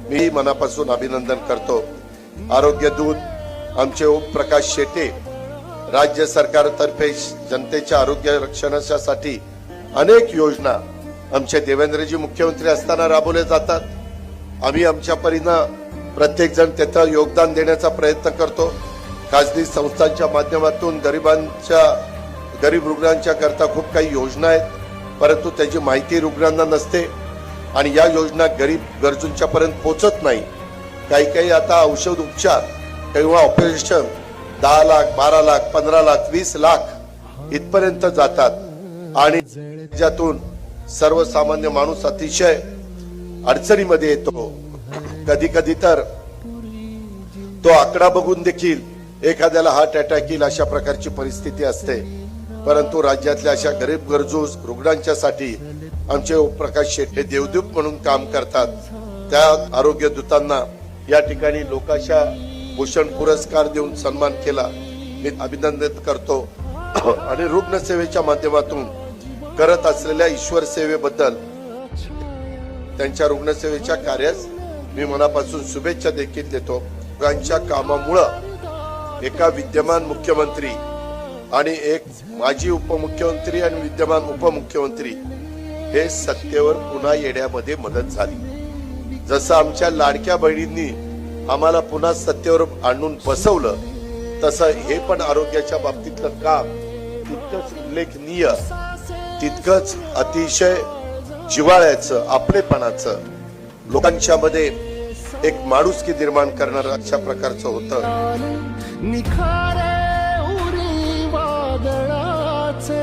मी मनापासून अभिनंदन करतो। आरोग्य दूत आमचे ओमप्रकाश शेटे राज्य सरकारतर्फे जनतेच्या आरोग्य रक्षणासाठी अनेक योजना आमचे देवेंद्रजी मुख्यमंत्री असताना राबवले जातात। आम्ही आमच्या परीने प्रत्येक जण त्याचं योगदान देण्याचा प्रयत्न करतो। खासगी संस्थांच्या माध्यमातून गरीब रुग्णांच्या करता खूप काही योजना आहेत, परंतु त्याची माहिती रुग्णांना नसते आणि या योजना गरीब गरजूंच्या पर्यंत पोहोचत नाही। काही आता औषध उपचार किंवा ऑपरेशन 10 लाख 12 लाख 15 लाख 20 लाख इथपर्यंत जातात आणि ज्यातून सर्वसामान्य माणूस अतिशय अडचणीमध्ये येतो। कधी तर तो आकडा बघून देखील एखाद्याला हार्ट अटॅक येईल अशा प्रकारची परिस्थिती असते, परंतु राज्यातल्या अशा गरीब गरजू रुग्णांच्यासाठी आमचे ओमप्रकाश शेटे देवदूत म्हणून काम करतात। त्या आरोग्य दूतांना या ठिकाणी लोकाशा भूषण पुरस्कार देऊन सन्मान केला, मी अभिनंदन करतो आणि रुग्णसेवेच्या माध्यमातून करत असलेल्या ईश्वर सेवेबद्दल त्यांच्या रुग्णसेवेच्या कार्यास मी मनापासून शुभेच्छा देखील देतो। त्यांच्या कामामुळे एका विद्यमान मुख्यमंत्री आणि एक माजी उपमुख्यमंत्री आणि विद्यमान उपमुख्यमंत्री हे सत्तेवर पुन्हा येण्यामध्ये मदत झाली। जसं आमच्या लाडक्या बहिणींनी आम्हाला पुन्हा सत्तेवर आणून बसवलं, तसं हे पण आरोग्याच्या बाबतीतलं काम तितकंच उल्लेखनीय, तितकंच अतिशय जिव्हाळ्याचं, आपलेपणाचं, लोकांच्या मध्ये एक माणुसकी निर्माण करणारं अशा प्रकारचं होतं। निखारे उरी वादळाचे